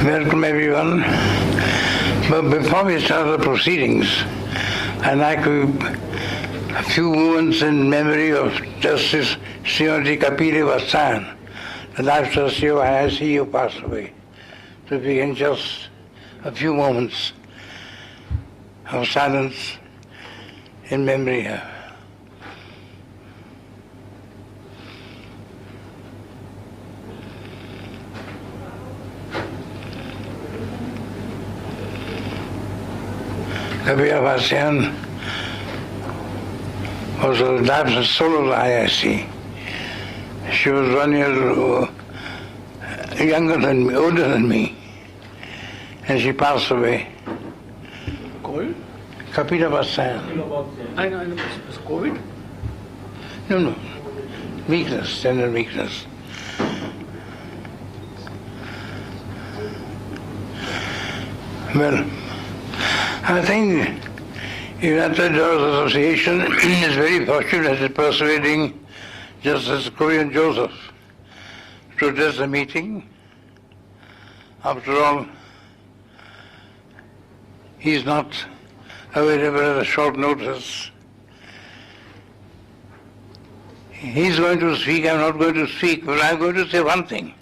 Welcome everyone. But before we start the proceedings, I'd like a few moments in memory of Justice Srimati Kapili Vasan, the life trustee of IIC who passed away. So if we can just a few moments of silence in memory of her. Kapila Vasan was the life soul of the IIC. She was 1 year younger than me, older than me, and she passed away. COVID? Kapila Vasan. I know. It's COVID? No. Weakness, general weakness. Well, I think United Lawyers Association is very fortunate in persuading Justice Korean Joseph to address the meeting. After all, he is not available at a short notice. He's going to speak, I'm not going to speak, but I'm going to say one thing,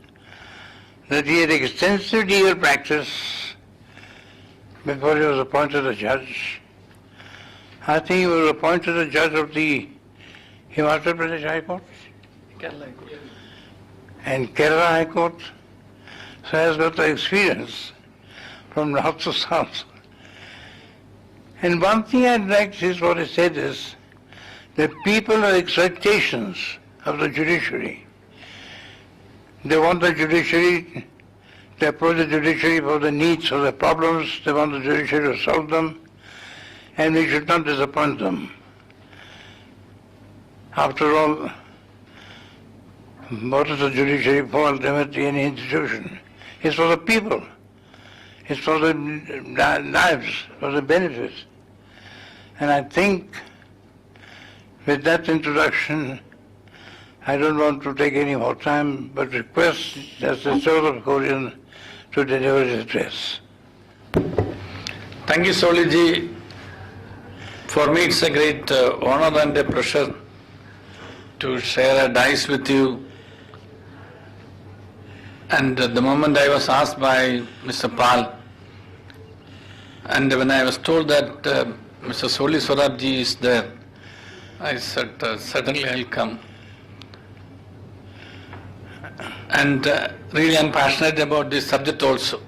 that he had extensive legal practice before he was appointed a judge. I think he was appointed a judge of the Himachal Pradesh High Court and Kerala High Court. So he has got the experience from north to south. And one thing I'd like is what he said is that people have expectations of the judiciary. They want the judiciary, they approach the judiciary for the needs or the problems, they want the judiciary to solve them, and we should not disappoint them. After all, what is the judiciary for ultimately any institution? It's for the people. It's for the lives, for the benefits. And I think with that introduction, I don't want to take any more time, but request Justice Joseph Korean to deliver his address. Thank you, Soliji. For me, it's a great honor and a pleasure to share a dice with you. And the moment I was asked by Mr. Pal, and when I was told that Mr. Soli Swarabji is there, I said, certainly I'll come. And really I'm passionate about this subject also.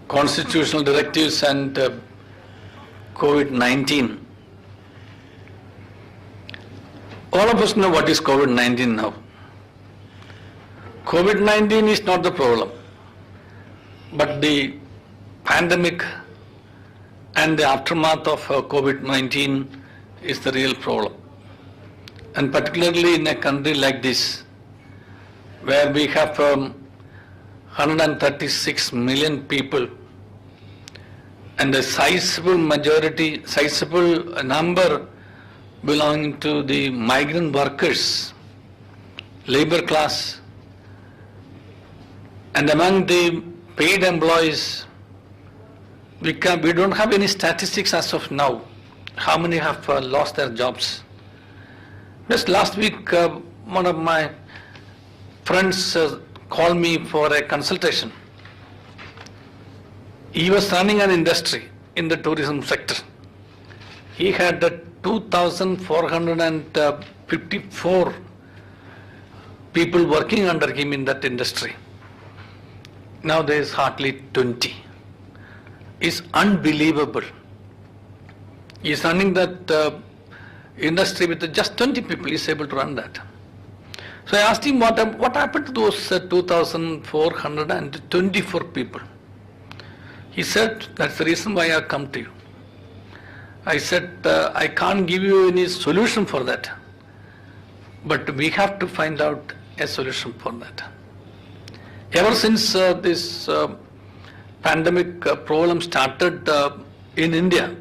Constitutional directives and COVID-19. All of us know what is COVID-19 now. COVID-19 is not the problem, but the pandemic and the aftermath of COVID-19 is the real problem. And particularly in a country like this, where we have 136 million people and a sizable number belonging to the migrant workers, labor class, and among the paid employees, we don't have any statistics as of now. How many have lost their jobs? Just last week, one of my friends called me for a consultation. He was running an industry in the tourism sector. He had 2,454 people working under him in that industry. Now there is hardly 20. It's unbelievable. He's running that industry with just 20 people. He's able to run that. So I asked him what happened to those 2,424 people. He said, that's the reason why I have come to you. I said, I can't give you any solution for that, but we have to find out a solution for that. Ever since this pandemic problem started in India,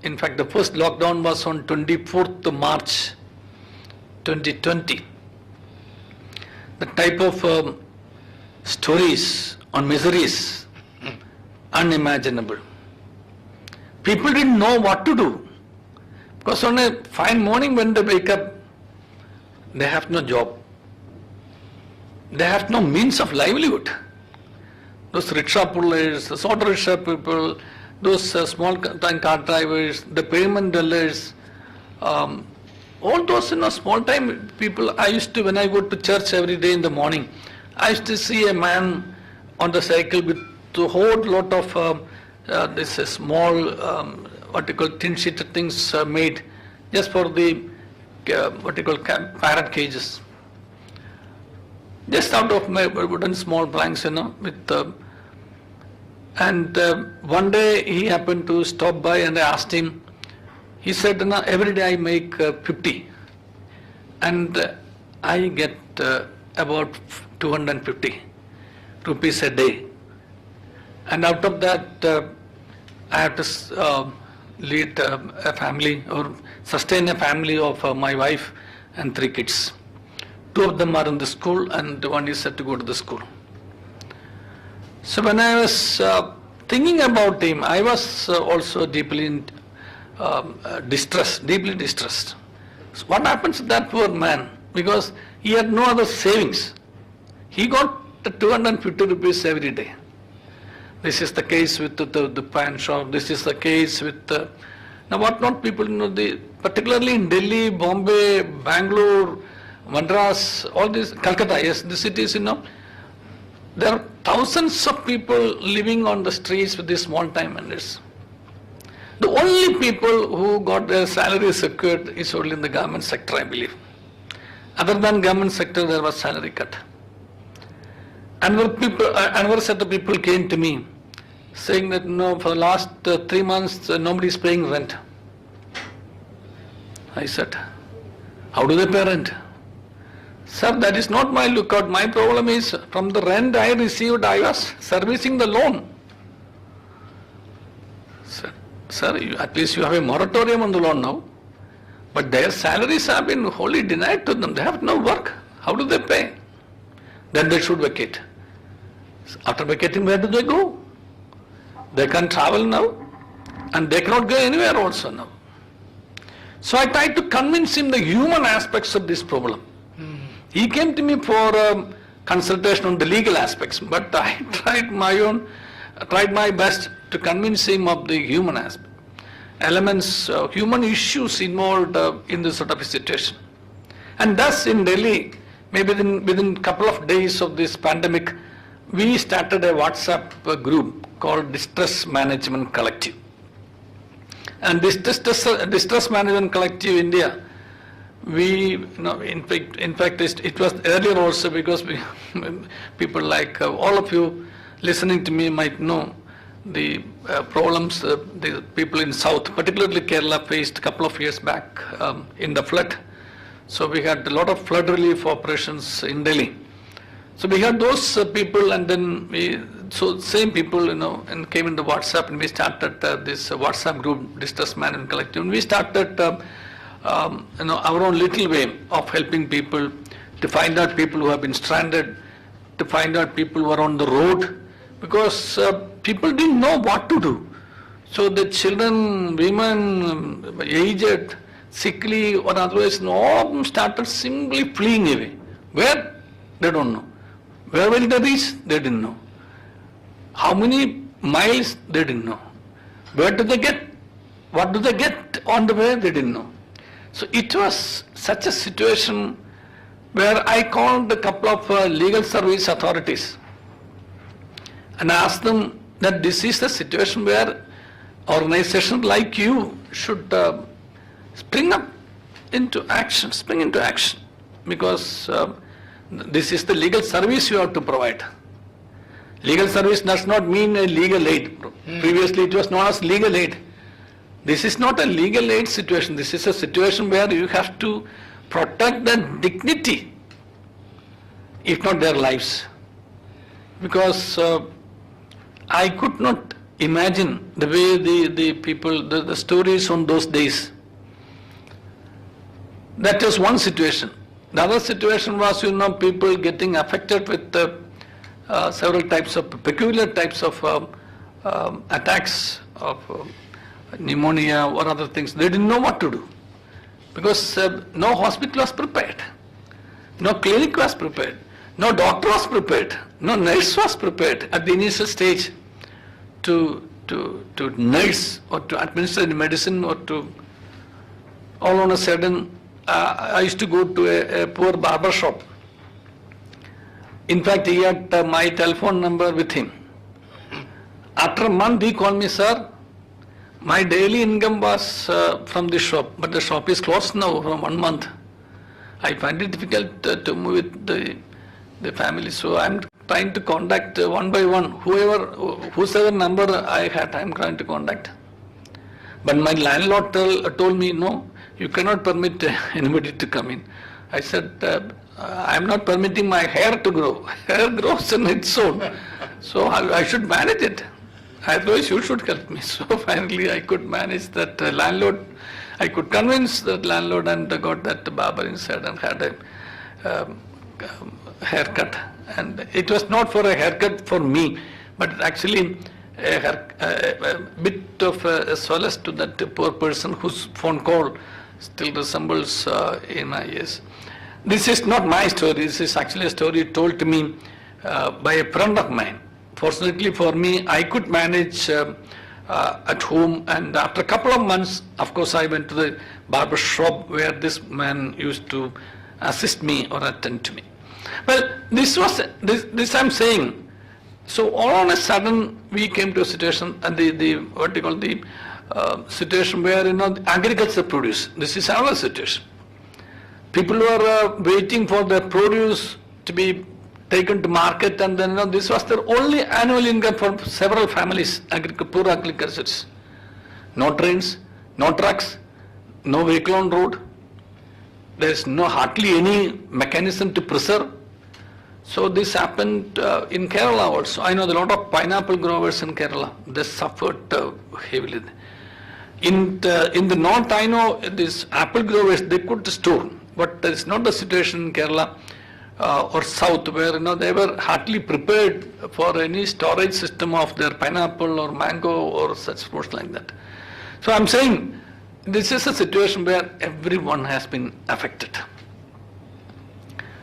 in fact the first lockdown was on 24th March 2020. The type of stories on miseries unimaginable. People didn't know what to do. Because on a fine morning when they wake up, they have no job. They have no means of livelihood. Those rickshaw pullers, those auto rickshaw people, those small time car drivers, the payment dealers, all those small time people. I used to, when I go to church every day in the morning, I used to see a man on the cycle with a whole lot of this small what you call tin sheeted things made just for the what you call parrot cages. Just out of my wooden small planks, with and one day he happened to stop by and I asked him. He said, every day I make 50 and I get about 250 rupees a day. And out of that, I have to lead a family or sustain a family of my wife and 3 kids. 2 of them are in the school and one is set to go to the school. So when I was thinking about him, I was also deeply distressed, deeply distressed. So what happens to that poor man? Because he had no other savings. He got 250 rupees every day. This is the case with the pan shop. This is the case with now what not people particularly in Delhi, Bombay, Bangalore, Madras, all these, Calcutta, yes, the cities, there are thousands of people living on the streets with these small time earners. The only people who got their salary secured is only in the government sector, I believe. Other than government sector, there was salary cut. Another set of people came to me saying that for the last 3 months nobody is paying rent. I said, how do they pay rent? Sir, that is not my lookout. My problem is from the rent I received, I was servicing the loan. Sir, at least you have a moratorium on the loan now. But their salaries have been wholly denied to them. They have no work. How do they pay? Then they should vacate. After vacating, where do they go? They can't travel now and they cannot go anywhere also now. So I tried to convince him the human aspects of this problem. He came to me for consultation on the legal aspects, but I tried my best to convince him of the human aspect, elements, human issues involved in this sort of a situation. And thus in Delhi, maybe within a couple of days of this pandemic, we started a WhatsApp group called Distress Management Collective. And this Distress Management Collective India, in fact, it was earlier also because people like all of you listening to me might know the problems the people in South, particularly Kerala, faced a couple of years back in the flood. So we had a lot of flood relief operations in Delhi. So we had those people, and then same people, and came into WhatsApp, and we started this WhatsApp group, Distress Management Collective, and we started our own little way of helping people to find out people who have been stranded, to find out people who are on the road, because people didn't know what to do. So the children, women, aged, sickly, or otherwise, all of them started simply fleeing away. Where? They don't know. Where will they reach? They didn't know. How many miles? They didn't know. Where do they get? What do they get on the way? They didn't know. So it was such a situation where I called a couple of legal service authorities and asked them that this is the situation where organizations like you should spring into action, because this is the legal service you have to provide. Legal service does not mean a legal aid. Previously it was known as legal aid. This is not a legal aid situation. This is a situation where you have to protect their dignity, if not their lives. Because I could not imagine the way the people, the stories on those days. That was one situation. The other situation was, people getting affected with several types of peculiar types of attacks of pneumonia or other things. They didn't know what to do because no hospital was prepared, no clinic was prepared, no doctor was prepared, no nurse was prepared at the initial stage to nurse or to administer the medicine or to. All on a sudden, I used to go to a poor barber shop. In fact, he had my telephone number with him. After a month, he called me, sir, my daily income was from this shop, but the shop is closed now for 1 month. I find it difficult to move with the family, so I'm trying to contact one by one, whosoever number I had, I'm trying to contact. But my landlord told me, no, you cannot permit anybody to come in. I said, I'm not permitting my hair to grow. Hair grows on its own. So I should manage it. Otherwise, you should help me. So finally, I could manage that landlord. I could convince that landlord and got that barber inside and had a haircut. And it was not for a haircut for me, but actually a bit of a solace to that poor person whose phone call still resembles in my ears. This is not my story. This is actually a story told to me by a friend of mine. Fortunately for me, I could manage at home, and after a couple of months, of course, I went to the barber shop where this man used to assist me or attend to me. Well, this I'm saying. So all on a sudden, we came to a situation, and the situation where agriculture produce. This is our situation. People were waiting for their produce to be taken to market, and then this was their only annual income for several families, poor agriculturists. No trains, no trucks, no vehicle on road. There is hardly any mechanism to preserve. So this happened in Kerala also. I know a lot of pineapple growers in Kerala. They suffered heavily. In the north, I know these apple growers, they could store, but that is not the situation in Kerala or south, where they were hardly prepared for any storage system of their pineapple or mango or such fruits like that. So I'm saying this is a situation where everyone has been affected.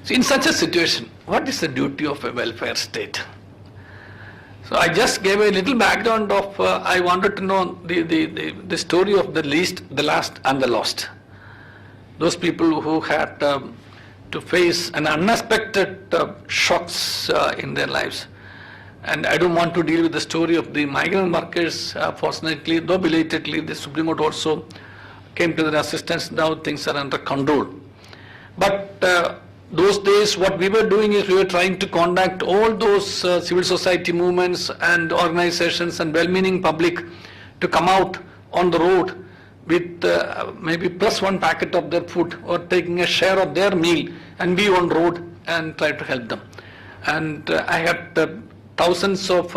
So in such a situation, what is the duty of a welfare state? So I just gave a little background of, I wanted to know the story of the least, the last and the lost. Those people who had to face an unexpected shocks in their lives. And I don't want to deal with the story of the migrant workers. Fortunately, though belatedly, the Supreme Court also came to their assistance. Now things are under control. But those days, what we were doing is we were trying to contact all those civil society movements and organizations and well-meaning public to come out on the road with maybe plus one packet of their food or taking a share of their meal and be on road and try to help them. And I had thousands of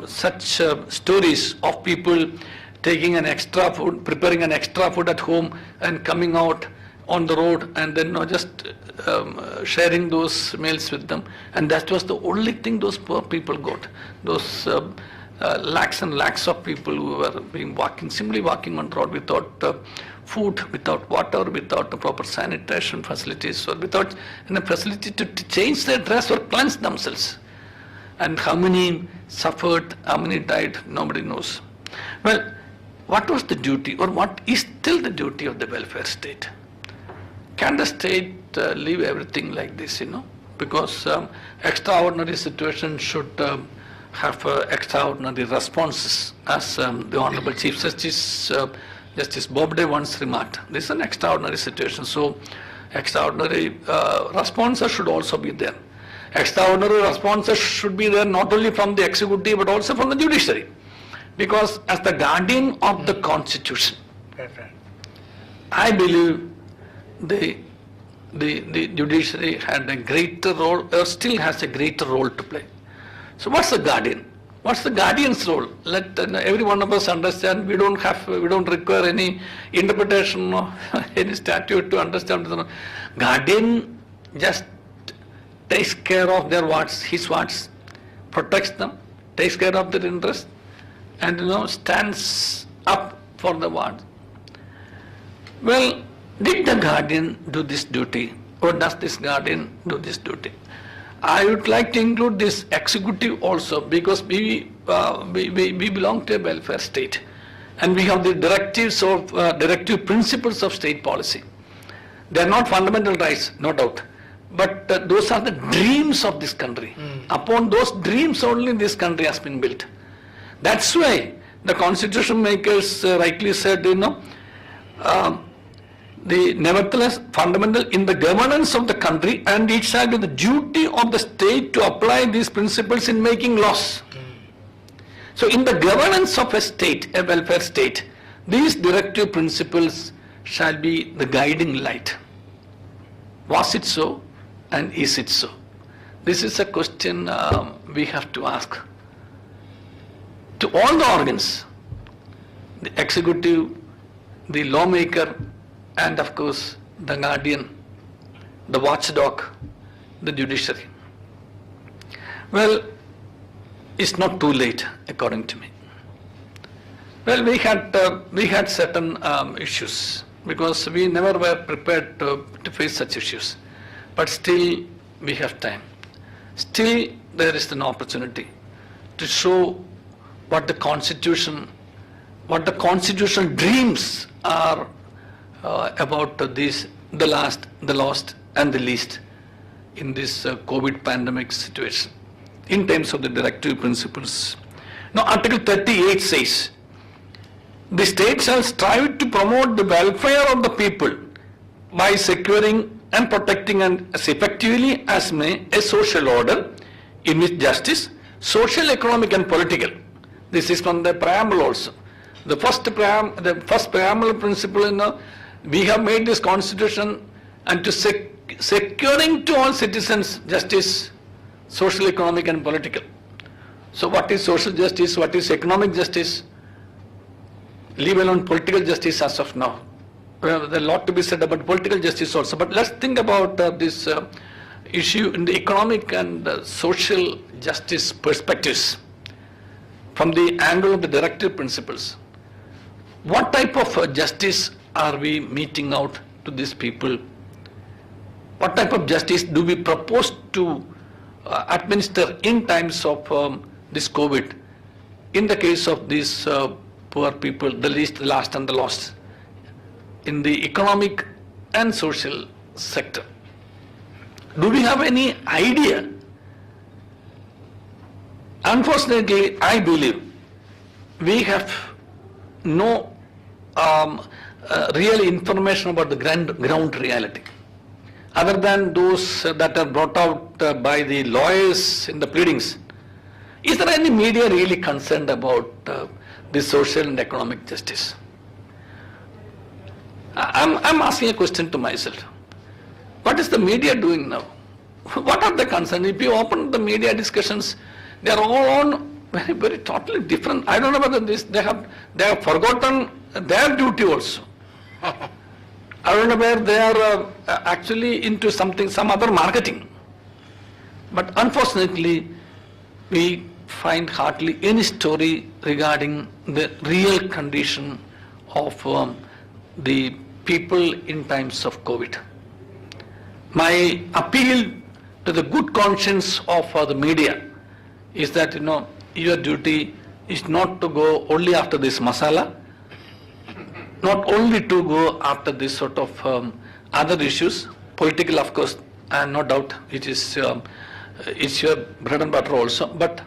such stories of people taking an extra food, preparing an extra food at home and coming out on the road and then just sharing those meals with them. And that was the only thing those poor people got. Those lakhs and lakhs of people who were simply walking on the road without food, without water, without the proper sanitation facilities, or without a facility to change their dress or cleanse themselves. And how many suffered, how many died, nobody knows. Well, what was the duty, or what is still the duty of the welfare state? Can the state leave everything like this, Because extraordinary situations should have extraordinary responses, as the Honorable Chief Justice Bobde once remarked. This is an extraordinary situation, so extraordinary responses should also be there. Extraordinary responses should be there not only from the executive but also from the judiciary, because as the guardian of the Constitution, I believe the judiciary had a greater role, or still has a greater role to play. So what's the guardian? What's the guardian's role? Let every one of us understand. We don't require any interpretation of any statute to understand. Guardian just takes care of their wards, his wards, protects them, takes care of their interests, and stands up for the ward. Well, did the guardian do this duty, or does this guardian do this duty? I would like to include this executive also, because we belong to a welfare state, and we have the directive principles of state policy. They are not fundamental rights, no doubt, but those are the dreams of this country. Upon those dreams only this country has been built. That's why the constitution makers rightly said, the nevertheless fundamental in the governance of the country, and it shall be the duty of the state to apply these principles in making laws. So in the governance of a state, a welfare state, these directive principles shall be the guiding light. Was it so, and is it so? This is a question we have to ask to all the organs, the executive, the lawmaker, and of course the guardian, the watchdog, the judiciary. Well, it's not too late according to me. Well, we had certain issues, because we never were prepared to face such issues. But still we have time. Still there is an opportunity to show what the constitutional dreams are about the lost and the least in this COVID pandemic situation in terms of the directive principles. Now Article 38 says, the state shall strive to promote the welfare of the people by securing and protecting as effectively as may a social order in which justice, social, economic and political. This is from the preamble also. The first preamble principle, we have made this constitution and to securing to all citizens justice, social, economic and political. So what is social justice, what is economic justice, leave alone political justice as of now. Well, there is a lot to be said about political justice also, but let's think about this issue in the economic and social justice perspectives from the angle of the directive principles. What type of justice are we meting out to these people? What type of justice do we propose to administer in times of this COVID, in the case of these poor people, the least, the last and the lost, in the economic and social sector? Do we have any idea? Unfortunately, I believe we have no real information about the ground reality, other than those that are brought out by the lawyers in the pleadings. Is there any media really concerned about the social and economic justice? I'm asking a question to myself. What is the media doing now? What are they concerned? If you open the media discussions, they are all on very totally different. I don't know whether they have forgotten their duty also. I don't know where they are actually into some other marketing. But unfortunately, we find hardly any story regarding the real condition of the people in times of COVID. My appeal to the good conscience of the media is that, your duty is not to go only after this masala, not only to go after this sort of other issues, political of course, and no doubt it's your bread and butter also, but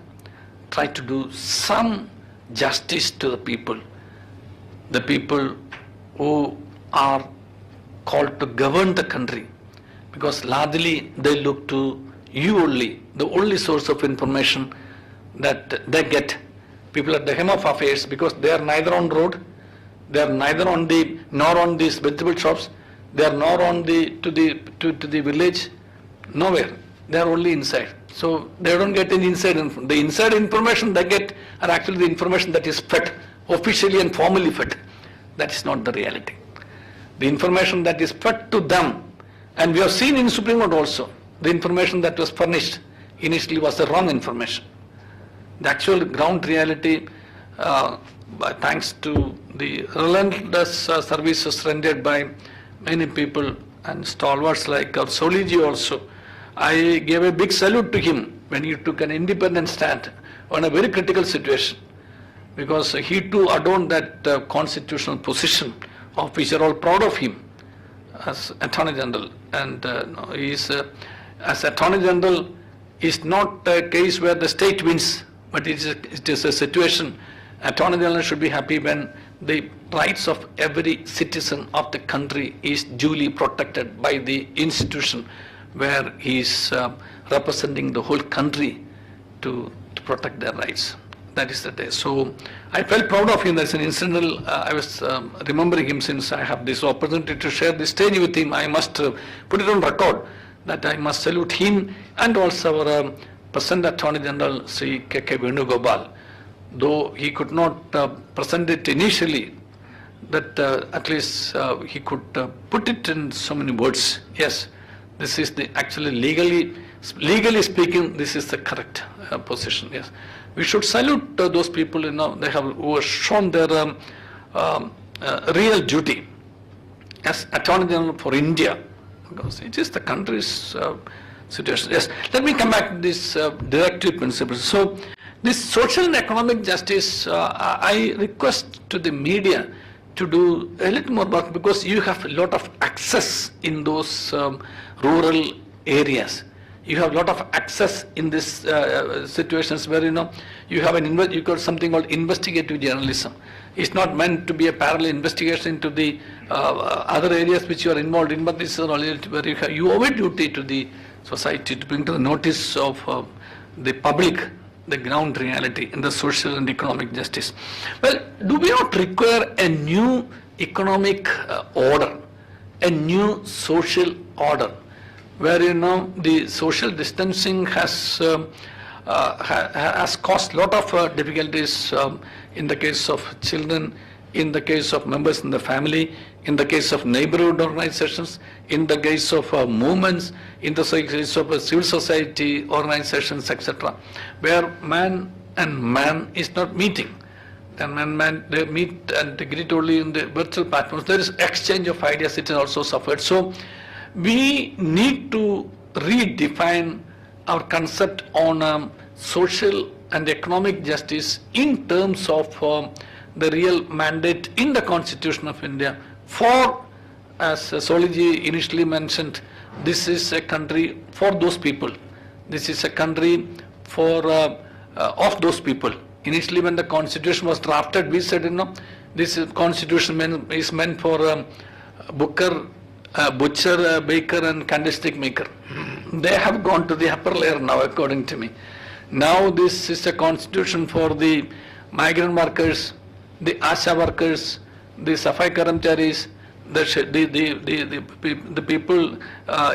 try to do some justice to the people who are called to govern the country, because largely they look to you only, the only source of information that they get. People at the hem of affairs, because they are neither on road, they are neither nor on these vegetable shops, they are nor on to the village, nowhere. They are only inside. So they don't get any inside information. The inside information they get are actually the information that is fed, officially and formally fed. That is not the reality. The information that is fed to them, and we have seen in Supreme Court also, the information that was furnished initially was the wrong information. The actual ground reality, thanks to the relentless services rendered by many people and stalwarts like Soliji also, I gave a big salute to him when he took an independent stand on a very critical situation, because he too adorned that constitutional position of which we are all proud of him as Attorney General. And he is, as Attorney General, is not a case where the state wins, but it is a situation. Attorney General should be happy when the rights of every citizen of the country is duly protected by the institution where he is representing the whole country to protect their rights. That is the day. So I felt proud of him. That's an incidental, I was remembering him since I have this opportunity to share this stage with him. I must put it on record that I must salute him and also our present Attorney General, Sri K.K. Venugopal. Though he could not present it initially, that at least he could put it in so many words. Yes, this is the actually legally speaking, this is the correct position. Yes, we should salute those people. They have who have shown their real duty as Attorney General for India, because it is the country's situation. Yes, let me come back to this directive principles. So, this social and economic justice, I request to the media to do a little more work, because you have a lot of access in those rural areas. You have a lot of access in these situations where you have you got something called investigative journalism. It's not meant to be a parallel investigation into the other areas which you are involved in, but this is only where you owe a duty to the society to bring to the notice of the public the ground reality in the social and economic justice. Well, do we not require a new economic order, a new social order, where the social distancing has caused a lot of difficulties in the case of children, in the case of members in the family, in the case of neighborhood organizations, in the case of movements, in the case of civil society organizations, etc., where man and man is not meeting. And they meet and they greet only in the virtual platforms. There is exchange of ideas, it has also suffered. So we need to redefine our concept on social and economic justice in terms of the real mandate in the Constitution of India for, as Soliji initially mentioned, this is a country for those people. This is a country for of those people. Initially, when the Constitution was drafted, we said, this Constitution is meant for butcher, baker, and candlestick maker. They have gone to the upper layer now, according to me. Now this is a Constitution for the migrant workers, the ASHA workers, the Safai Karamcharis, the people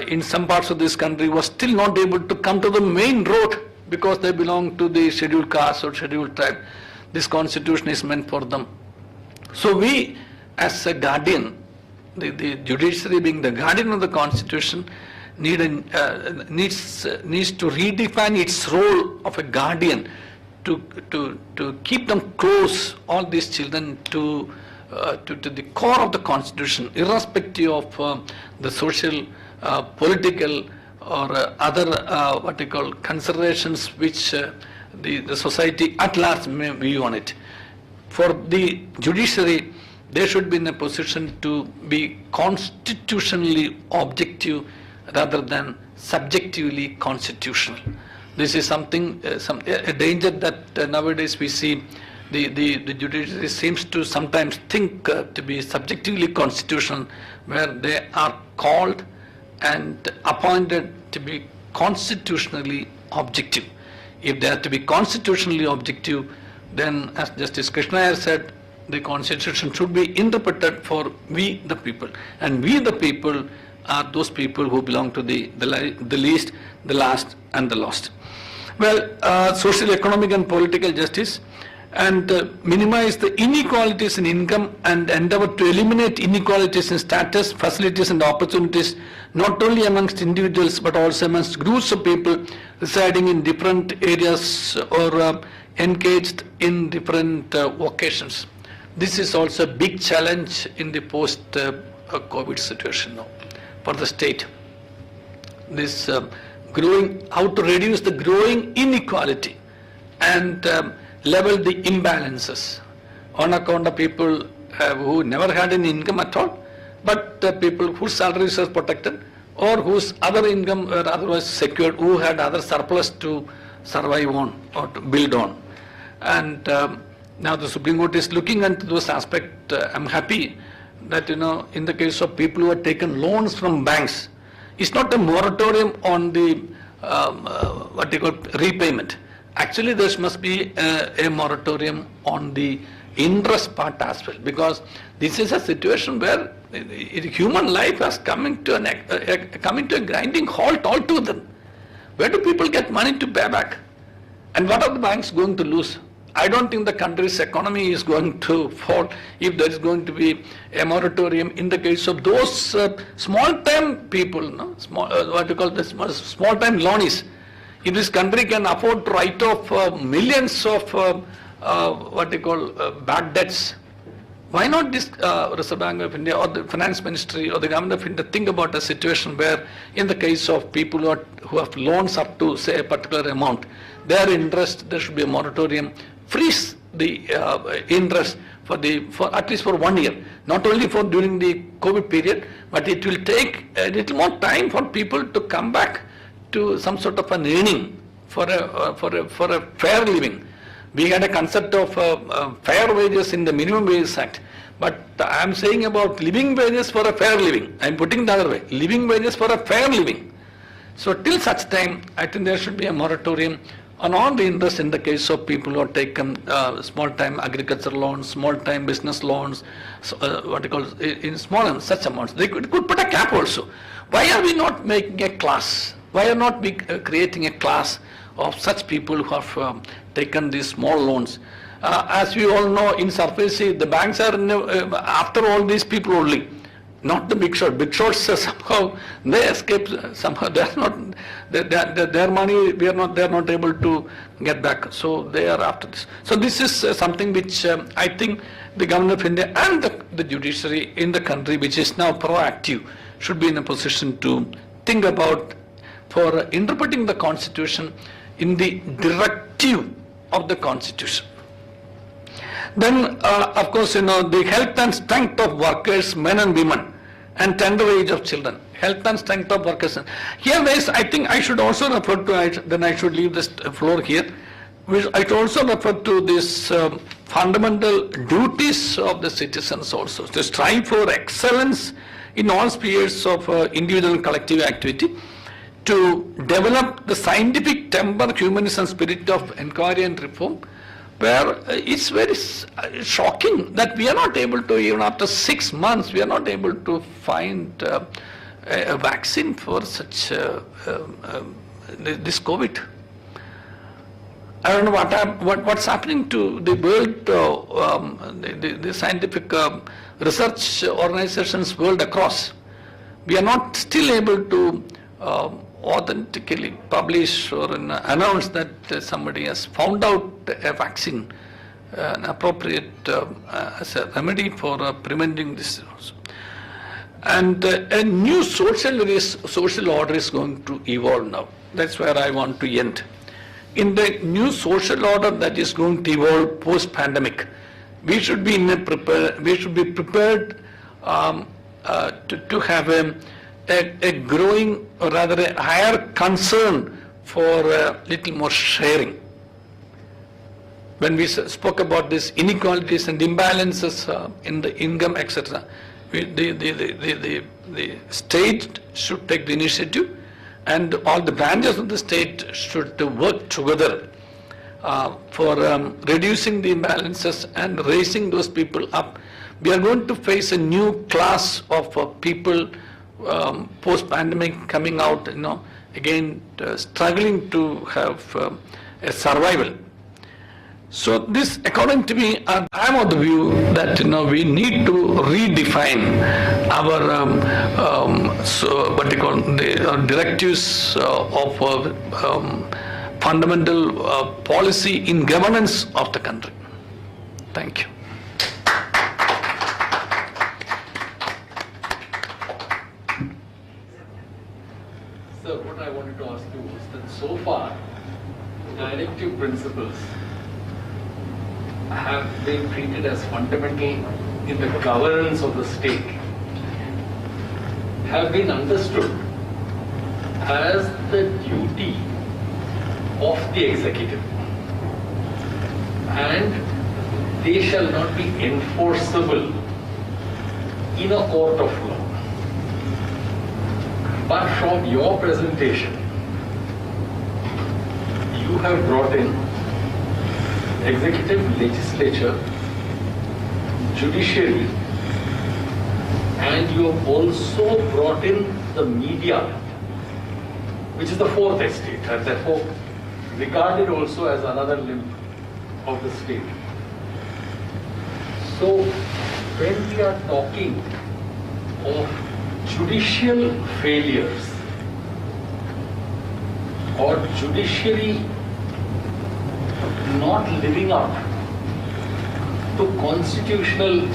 in some parts of this country were still not able to come to the main road because they belong to the scheduled caste or scheduled tribe. This Constitution is meant for them. So we, as a guardian, the judiciary being the guardian of the Constitution, needs to redefine its role of a guardian to keep them close, all these children, to the core of the Constitution, irrespective of the social, political, or other considerations which the society at large may view on it. For the judiciary, they should be in a position to be constitutionally objective rather than subjectively constitutional. This is something, a danger that nowadays we see. The judiciary seems to sometimes think to be subjectively constitutional, where they are called and appointed to be constitutionally objective. If they are to be constitutionally objective, then, as Justice Krishna has said, the Constitution should be interpreted for we the people. And we the people are those people who belong to the least, the last, and the lost. Well, social, economic, and political justice, and minimize the inequalities in income and endeavor to eliminate inequalities in status, facilities, and opportunities not only amongst individuals but also amongst groups of people residing in different areas or engaged in different vocations. This is also a big challenge in the post-COVID situation now for the state. This how to reduce the growing inequality and level the imbalances on account of people who never had any income at all, but people whose salaries are protected or whose other income were otherwise secured, who had other surplus to survive on or to build on. And now the Supreme Court is looking into those aspects. I'm happy that, in the case of people who have taken loans from banks, it's not a moratorium on the repayment. Actually, there must be a moratorium on the interest part as well, because this is a situation where human life has coming to a grinding halt altogether. Where do people get money to pay back? And what are the banks going to lose? I don't think the country's economy is going to fall if there is going to be a moratorium in the case of those small-time people, small-time loanies. If this country can afford to write off millions of bad debts, why not this Reserve Bank of India or the Finance Ministry or the Government of India think about a situation where, in the case of people who have loans up to, say, a particular amount, their interest, there should be a moratorium, freeze the interest for at least for 1 year, not only for during the COVID period, but it will take a little more time for people to come back to some sort of an earning for a fair living. We had a concept of fair wages in the Minimum Wage Act, but I am saying about living wages for a fair living. I am putting the other way, living wages for a fair living. So till such time, I think there should be a moratorium on all the interest in the case of people who have taken small-time agricultural loans, small-time business loans, in small such amounts. They could put a cap also. Why are we not making a class? Why are not we creating a class of such people who have taken these small loans? As we all know, in surface, the banks are after all these people only, not the big shot. Big shots somehow they escape. Somehow they are not their money. They are not able to get back. So they are after this. So this is something which I think the Government of India and the judiciary in the country, which is now proactive, should be in a position to think about for interpreting the Constitution in the directive of the Constitution. Then, of course, the health and strength of workers, men and women, and tender age of children. Health and strength of workers. Here, I think I should also refer to, then I should leave this floor here, which I should also refer to this fundamental duties of the citizens also, to strive for excellence in all spheres of individual and collective activity, to develop the scientific temper, humanism, spirit of inquiry and reform, where it's very shocking that we are not able to, even after 6 months, we are not able to find a vaccine for such this COVID. I don't know what's happening to the world, the scientific research organizations world across. We are not still able to authentically publish or announce that somebody has found out a vaccine, an appropriate as a remedy for preventing this. And a new social order is going to evolve now. That's where I want to end. In the new social order that is going to evolve post-pandemic, we should be prepared to have a growing, or rather a higher concern for a little more sharing. When we spoke about these inequalities and imbalances in the income, etc., the state should take the initiative, and all the branches of the state should work together for reducing the imbalances and raising those people up. We are going to face a new class of people post-pandemic coming out, again struggling to have a survival. So this, according to me, I am of the view that we need to redefine our the directives of fundamental policy in governance of the country. Thank you. Sir, what I wanted to ask you was that so far, directive principles have been treated as fundamental in the governance of the state, have been understood as the duty of the executive, and they shall not be enforceable in a court of law. But from your presentation, you have brought in executive, legislature, judiciary, and you have also brought in the media, which is the fourth estate, and therefore regarded also as another limb of the state. So when we are talking of judicial failures or judiciary not living up to constitutional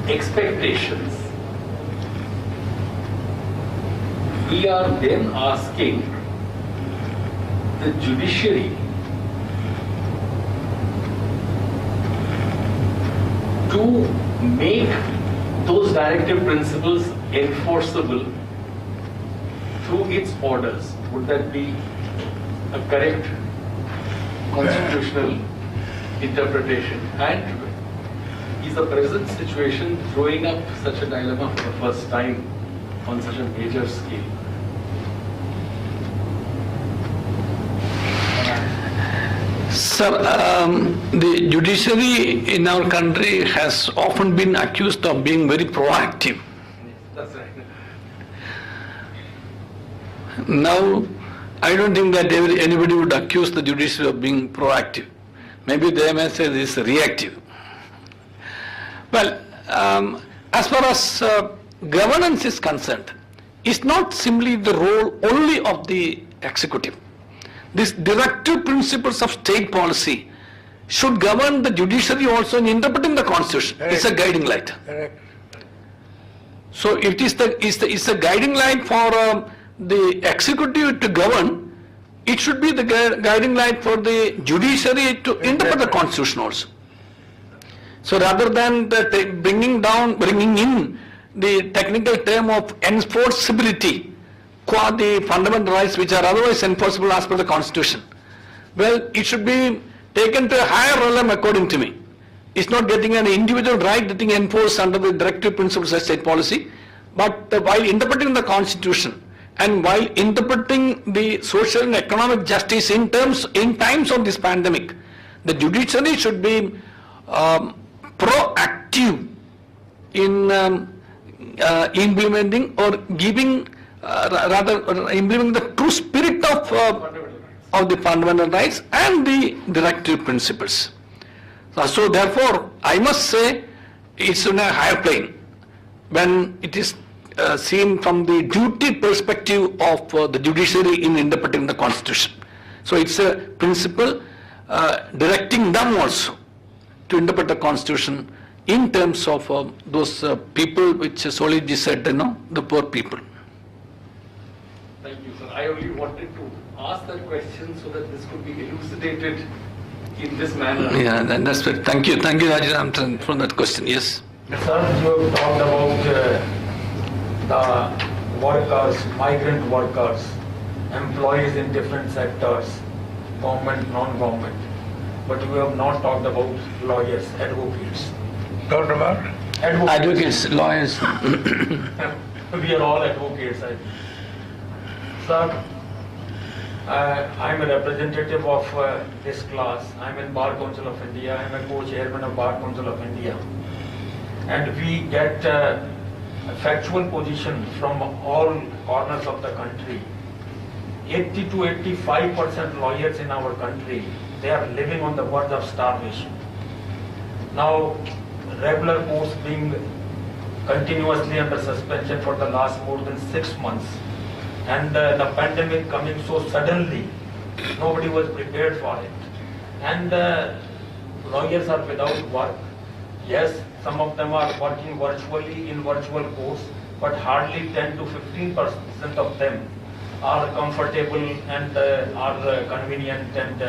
expectations, we are then asking the judiciary to make those directive principles enforceable through its orders. Would that be a correct constitutional interpretation? And is the present situation throwing up such a dilemma for the first time on such a major scale? Sir, the judiciary in our country has often been accused of being very proactive. That's right. Now, I don't think that anybody would accuse the judiciary of being proactive. Maybe they may say this is reactive. Well, as far as governance is concerned, it's not simply the role only of the executive. These directive principles of state policy should govern the judiciary also in interpreting the constitution. Correct. It's a guiding light. Correct. So it is the guiding light for the executive to govern. It should be the guiding light for the judiciary to interpret the constitution also. So rather than bringing in the technical term of enforceability, qua the fundamental rights which are otherwise enforceable as per the constitution, well, it should be taken to a higher realm according to me. It's not getting an individual right getting enforced under the directive principles of state policy, but while interpreting the constitution and while interpreting the social and economic justice in times of this pandemic, the judiciary should be proactive in implementing or giving implementing the true spirit of the fundamental rights and the directive principles. So therefore, I must say it's on a higher plane when it is seen from the duty perspective of the judiciary in interpreting the constitution. So it's a principle directing them also to interpret the constitution in terms of those people which Soliji said, the poor people. Thank you, sir. I only wanted to ask that question so that this could be elucidated in this manner. Yeah, that's right. Thank you, Rajan, for that question. Yes. Sir, you have talked about the workers, migrant workers, employees in different sectors, government, non-government. But you have not talked about lawyers, advocates. Talked about? Advocates, lawyers. We are all advocates. Sir, I'm a representative of this class. I'm in Bar Council of India. I'm a co-chairman of Bar Council of India. And we get factual position from all corners of the country 80 to 85% lawyers in our country, they are living on the verge of starvation. Now, regular courts being continuously under suspension for the last more than 6 months, and the pandemic coming so suddenly, nobody was prepared for it. And lawyers are without work. Yes, some of them are working virtually in virtual courts, but hardly 10 to 15% of them are comfortable and are convenient and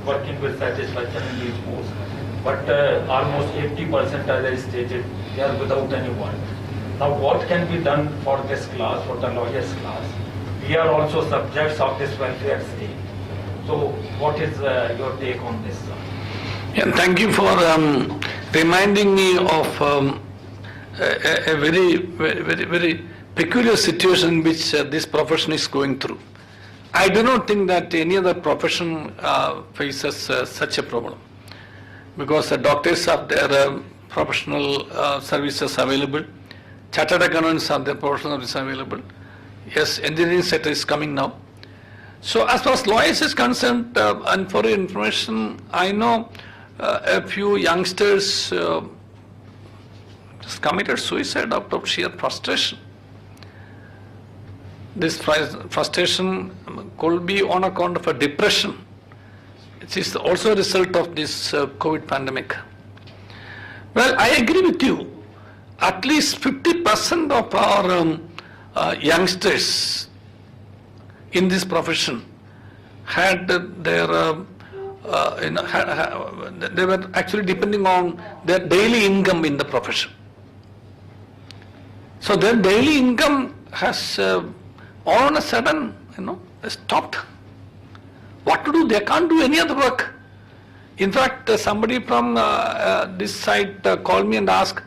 working with satisfaction in these courts. But almost 80%, as I stated, they are without any work. Now, what can be done for this class, for the lawyers class? We are also subjects of this welfare state. So, what is your take on this, sir? Yeah, thank you for reminding me of a very peculiar situation which this profession is going through. I do not think that any other profession faces such a problem, because the doctors have their professional services available, chartered accountants have their professional services available. Yes, engineering sector is coming now. So as far as lawyers is concerned, and for your information, I know a few youngsters just committed suicide out of sheer frustration. This frustration could be on account of a depression. It is also a result of this COVID pandemic. Well, I agree with you. At least 50% of our youngsters in this profession had their, they were actually depending on their daily income in the profession. So their daily income has all on a sudden, stopped. What to do? They can't do any other work. In fact, somebody from this side called me and asked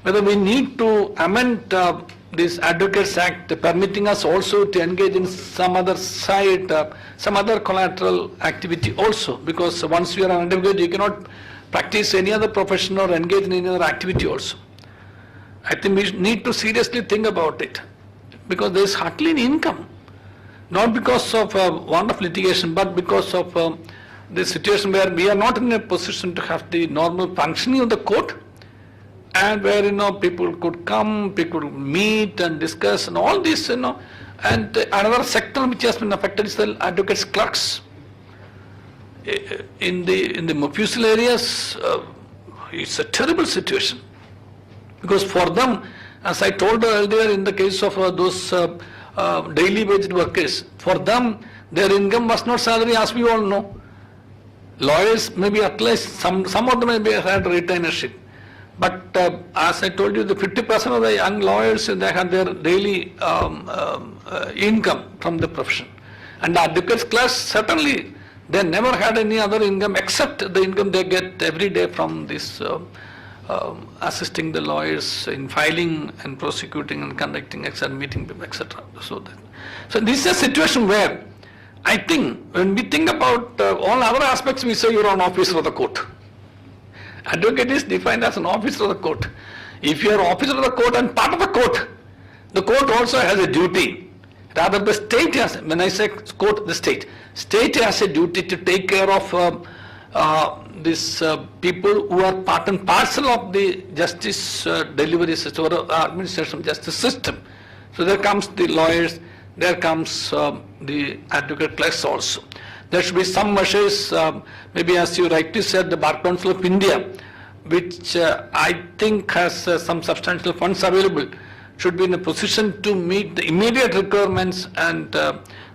whether we need to amend this Advocates Act, permitting us also to engage in some other side, some other collateral activity also, because once you are an advocate, you cannot practice any other profession or engage in any other activity also. I think we need to seriously think about it, because there is hardly any income, not because of want of litigation, but because of the situation where we are not in a position to have the normal functioning of the court, and where people could come, people could meet and discuss and all this, and another sector which has been affected is the advocates clerks. In the Mufussil areas, it's a terrible situation, because for them, as I told earlier, in the case of those daily wage workers, for them their income was not salary, as we all know. Lawyers maybe at least some of them maybe had retainership, but as I told you, the 50% of the young lawyers, they had their daily income from the profession, and the advocates class certainly they never had any other income except the income they get every day from this assisting the lawyers in filing and prosecuting and conducting meeting people, etc. So this is a situation where I think when we think about all other aspects, we say you are an officer of the court. Advocate is defined as an officer of the court. If you are an officer of the court and part of the court also has a duty. Rather, the state has, when I say court, the state has a duty to take care of these people who are part and parcel of the justice delivery system or administration justice system. So there comes the lawyers, there comes the advocate clerks also. There should be some measures, maybe as you rightly said, the Bar Council of India, which I think has some substantial funds available, should be in a position to meet the immediate requirements, and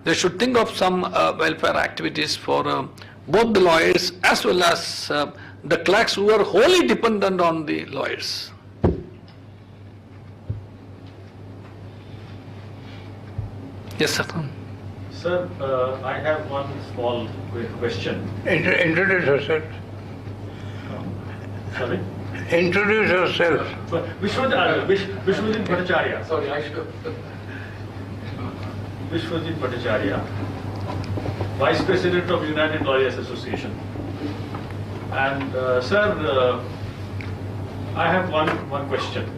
they should think of some welfare activities for both the lawyers as well as the clerks who are wholly dependent on the lawyers. Yes, sir. Sir, I have one small question. Introduce yourself. Sorry? Introduce yourself. Vishwajit Bhattacharya. Sorry, I should have. Vishwajit Bhattacharya, Vice President of United Lawyers Association. And sir, I have one question.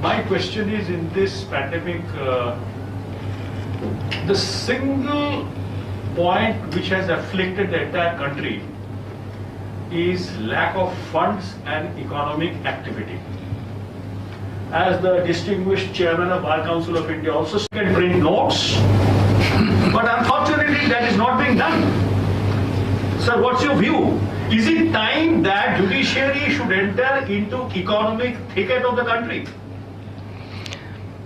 My question is, in this pandemic The single point which has afflicted the entire country is lack of funds and economic activity. As the distinguished chairman of Bar Council of India also can print notes, but unfortunately that is not being done. Sir, what's your view? Is it time that judiciary should enter into economic thicket of the country?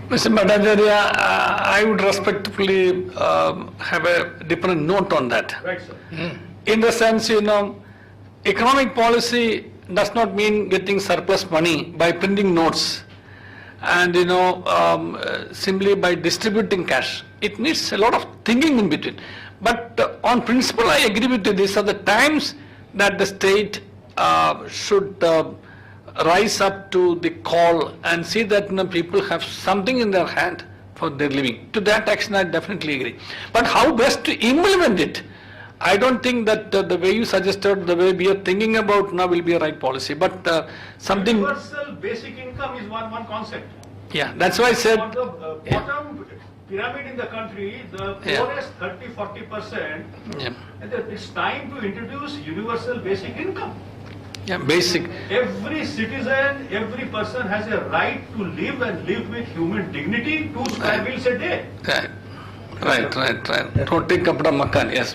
Mr. Bhattacharya, I would respectfully have a different note on that. Right, sir. In the sense, economic policy does not mean getting surplus money by printing notes and simply by distributing cash. It needs a lot of thinking in between. But on principle, I agree with you. These are the times that the state should rise up to the call and see that people have something in their hand for their living. To that action, I definitely agree. But how best to implement it? I don't think that the way you suggested, the way we are thinking about now will be a right policy. But something. Universal basic income is one concept. Yeah, that's why I said. For the bottom pyramid in the country, the poorest 30-40%. Yeah. And it's time to introduce universal basic income. Yeah, basic. Every citizen, every person has a right to live and live with human dignity, 2 square meals a day. Right. Roti kapda makan, yes.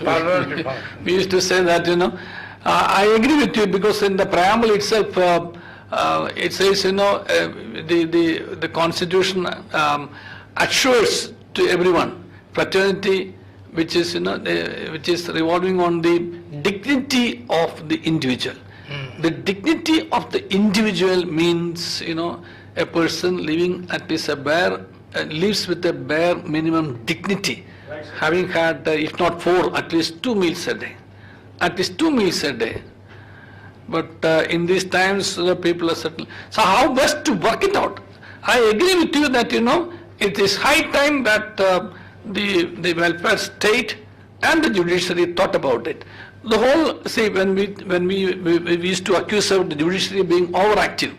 We used to say that, I agree with you because in the preamble itself, it says, the Constitution assures to everyone fraternity, which is revolving on the dignity of the individual. The dignity of the individual means, a person living at least lives with a bare minimum dignity, having had, if not 4, at least 2 meals a day. At least 2 meals a day. But in these times, people are settling. So how best to work it out? I agree with you that, it is high time that the welfare state and the judiciary thought about it. The whole, see, when we used to accuse of the judiciary being overactive,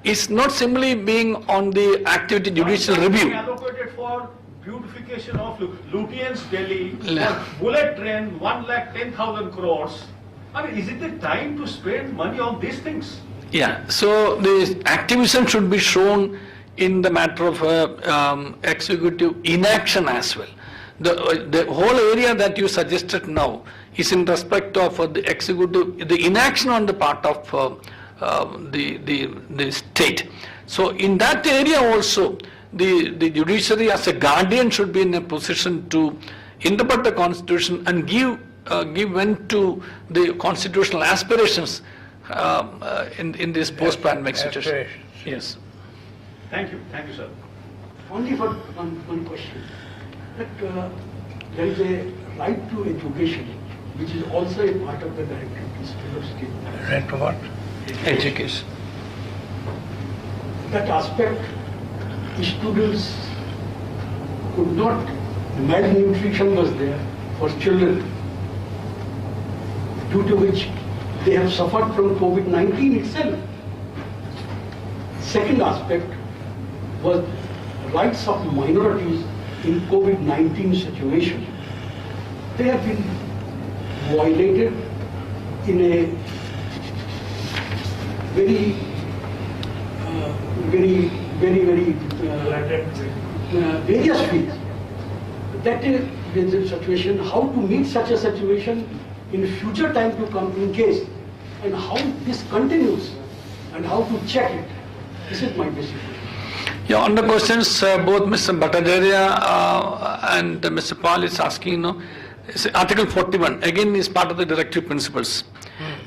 it's not simply being on the activity judicial review. Allocated for beautification of Lutyens Delhi, for bullet train, 1,10,000 crores. I mean, is it the time to spend money on these things? Yeah, so the activism should be shown in the matter of executive inaction as well. The whole area that you suggested now is in respect of the executive, the inaction on the part of the state. So in that area also, the judiciary as a guardian should be in a position to interpret the Constitution and give vent to the constitutional aspirations in this post-pandemic situation. Yes. Thank you, sir. Only for one question. That there is a right to education, which is also a part of the Directives of state. Right to what? Education. That aspect, students could not, malnutrition was there for children, due to which they have suffered from COVID-19 itself. Second aspect was rights of minorities in COVID-19 situation. They have been violated in a very various fields. That is the situation. How to meet such a situation in future time to come in case, and how this continues, and how to check it. This is my basic question. Yeah, on the questions, both Mr. Bhattacharya and Mr. Paul is asking, Article 41, again is part of the directive principles.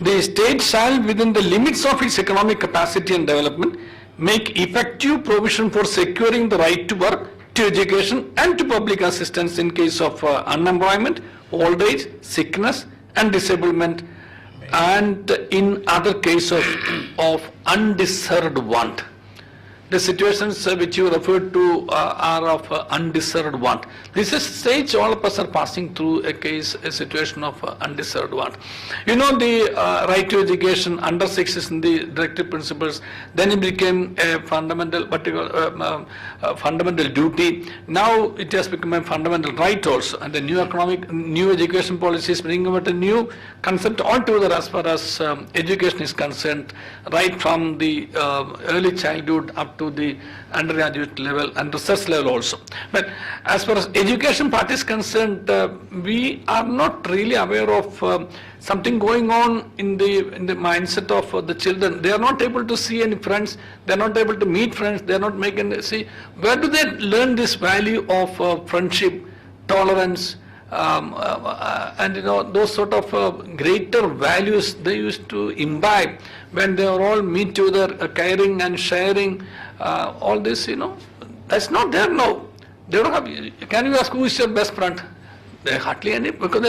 The state shall, within the limits of its economic capacity and development, make effective provision for securing the right to work, to education and to public assistance in case of unemployment, old age, sickness and disablement, and in other cases of undeserved want. the situations which you referred to are of undeserved want. This is stage all of us are passing through a situation of undeserved want. You know, the right to education under 6 is in the directive principles, then it became a fundamental fundamental duty. Now it has become a fundamental right also, and the new education policies bring about a new concept altogether as far as education is concerned, right from the early childhood up to the undergraduate level and research level also. But as far as education part is concerned, we are not really aware of something going on in the mindset of the children. They are not able to see any friends, they are not able to meet friends, they are not making, see, where do they learn this value of friendship, tolerance, and you know, those sort of greater values they used to imbibe when they are all meet together, caring and sharing, all this, you know, that's not there now. They don't have, can you ask who is your best friend? There hardly any, because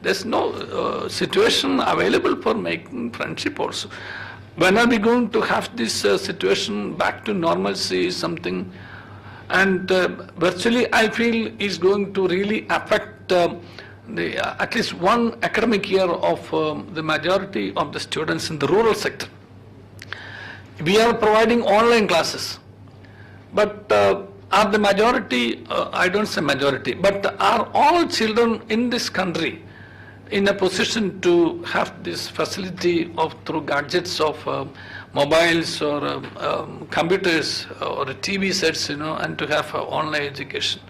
there's no situation available for making friendship also. When are we going to have this situation back to normalcy is something, and virtually I feel is going to really affect at least one academic year of the majority of the students in the rural sector. We are providing online classes, but are the majority, I don't say majority, but are all children in this country in a position to have this facility of through gadgets of mobiles or computers or TV sets, you know, and to have online education?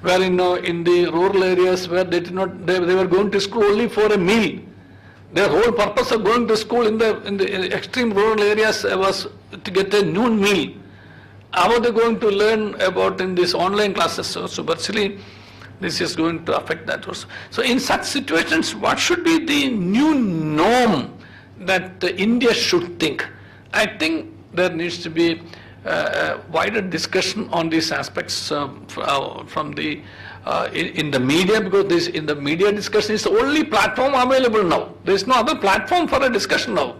Where, you know, in the rural areas where they did not, they were going to school only for a meal. Their whole purpose of going to school in the extreme rural areas was to get a noon meal. How are they going to learn about in these online classes? So virtually this is going to affect that also. So in such situations, what should be the new norm that India should think? I think there needs to be a wider discussion on these aspects from the in the media, because this in the media discussion is the only platform available now. There is no other platform for a discussion now.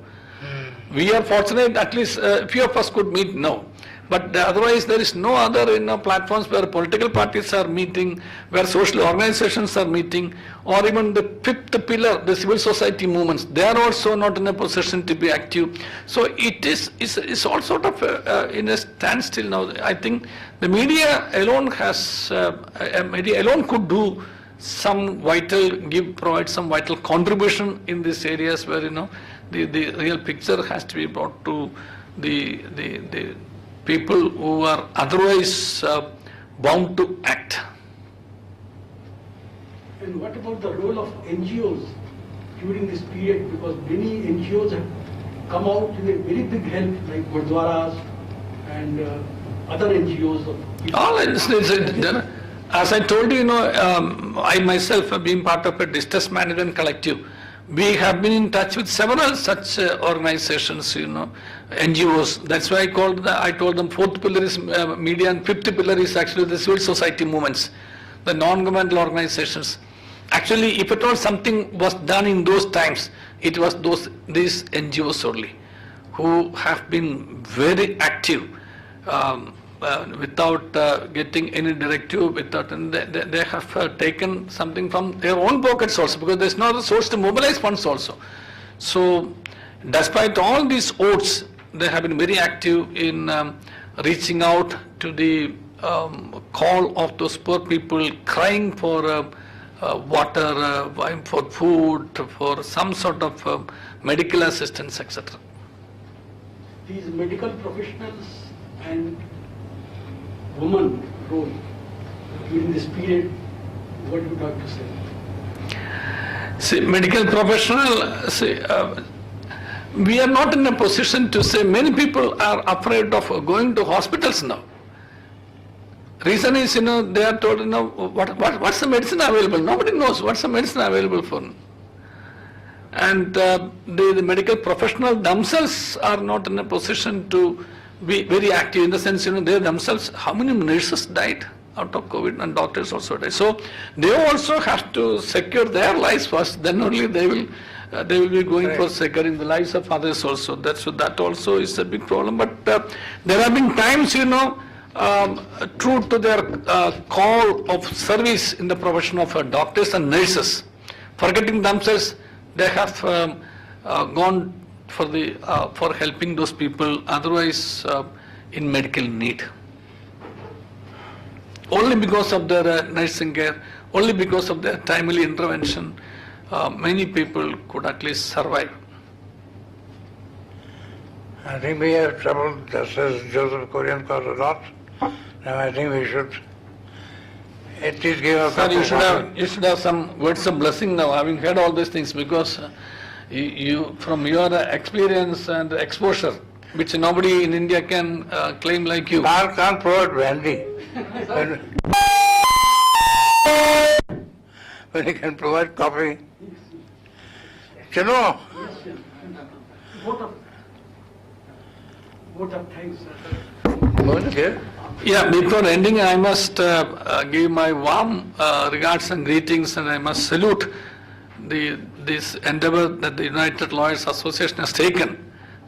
We are fortunate at least a few of us could meet now. But otherwise there is no other, you know, platforms where political parties are meeting, where social organizations are meeting, or even the fifth pillar, the civil society movements, they are also not in a position to be active. So it's all sort of in a standstill now. I think the media alone has, media alone could do some vital, provide some vital contribution in these areas where, you know, the real picture has to be brought to the people who are otherwise bound to act. And what about the role of NGOs during this period? Because many NGOs have come out with a very big help, like Gurdwaras and other NGOs. As I told you, you know, I myself have been part of a distress management collective. We have been in touch with several such organizations, you know, NGOs. That's why I told them fourth pillar is media and fifth pillar is actually the civil society movements, the non-governmental organizations. Actually, if at all something was done in those times, it was these NGOs only who have been very active without getting any directive, they have taken something from their own pockets also, because there is no other source to mobilize funds also. So despite all these odds, they have been very active in reaching out to the call of those poor people crying for water, for food, for some sort of medical assistance, etc. These medical professionals and women role during this period, what would you like to say? See, medical professional, we are not in a position to say. Many people are afraid of going to hospitals now. Reason is, you know, they are told, you know, what's the medicine available? Nobody knows what's the medicine available for. And the medical professionals themselves are not in a position to be very active, in the sense, you know, they themselves, how many nurses died out of COVID, and doctors also died. So they also have to secure their lives first, then only they will they will be going for securing the lives of others also. That also is a big problem. But there have been times, true to their call of service in the profession of doctors and nurses, forgetting themselves, they have gone for helping those people otherwise in medical need. Only because of their nursing care, only because of their timely intervention, many people could at least survive. I think we have trouble, just as Joseph Korean caused a lot. Now I think we should at least give a Sir, cup of water. you should have some words of blessing now, having heard all these things, because you from your experience and exposure, which nobody in India can claim like you. Can't provide brandy. When he can provide coffee. Chalo. Vote of thanks, sir. Okay. Yeah, before ending, I must give my warm regards and greetings, and I must salute this endeavor that the United Lawyers Association has taken,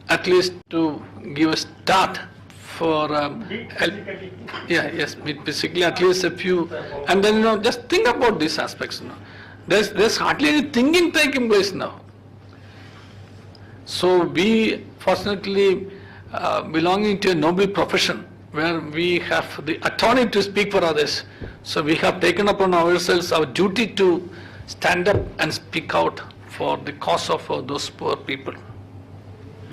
at least to give a start for basically at least a few, and then just think about these aspects. There's hardly any thinking taking place now. So we fortunately belonging to a noble profession where we have the autonomy to speak for others. So we have taken upon ourselves our duty to stand up and speak out for the cause of those poor people.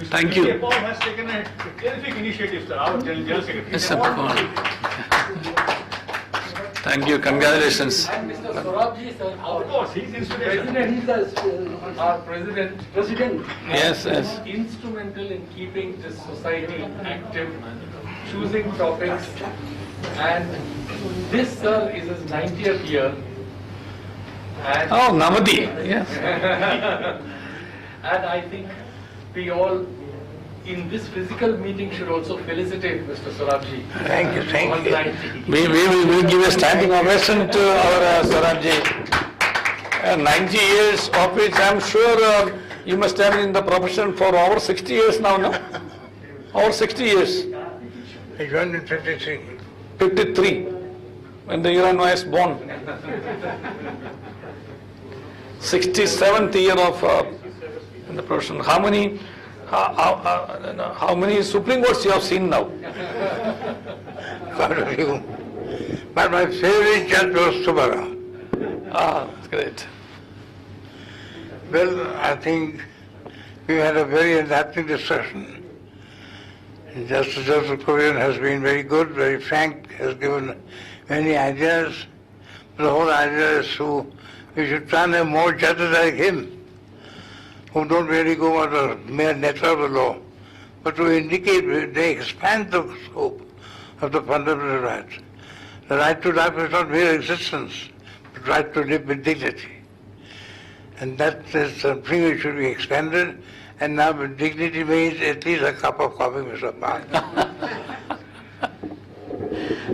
Thank you. Nepal has taken a terrific initiative, sir. Our General Secretary. Yes, sir. Thank you. Congratulations. And Mr. Sorabji, sir, Of course, he's inspiration. our president, Yes, yes. instrumental in keeping this society active, choosing topics, and this, sir, is his 90th year. And, Oh, Navadi. Yes. and I think we all in this physical meeting should also felicitate Mr. Sorabji. Thank you, thank on you. 90. We will give a standing ovation to our Sarabji. 90 years of which I'm sure you must have been in the profession for over 60 years now, no? Over 60 years. I joined in 53. 53, when the Iran was born. 67th year of in the profession. How many Supreme Courts you have seen now? Quite a few. But my favorite judge was Subara. That's great. Well, I think we had a very enlightening discussion. Justice Joseph Korean has been very good, very frank, has given many ideas. The whole idea is we should try and have more judges like him, who don't really go on the mere letter of the law, but to indicate, they expand the scope of the fundamental rights. The right to life is not mere existence, but right to live with dignity. And that is something which should be expanded, and now with dignity means at least a cup of coffee, Mr. Park.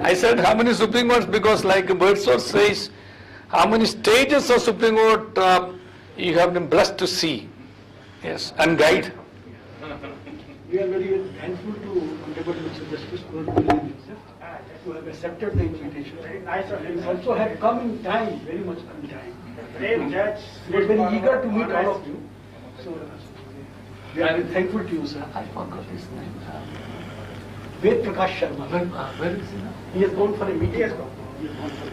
I said how many Supreme Courts because like Birdsworth says, how many stages of Supreme Court you have been blessed to see. Yes, and guide. We are very thankful to Honorable Mr. Justice Korean who have accepted the invitation. And also had come in time, very much in time. Brave judge. We are very eager to meet all of you. So we are very thankful to you, sir. I forgot his name. Ved Prakash Sharma. Where is he now? He has gone for a meeting. He has gone for a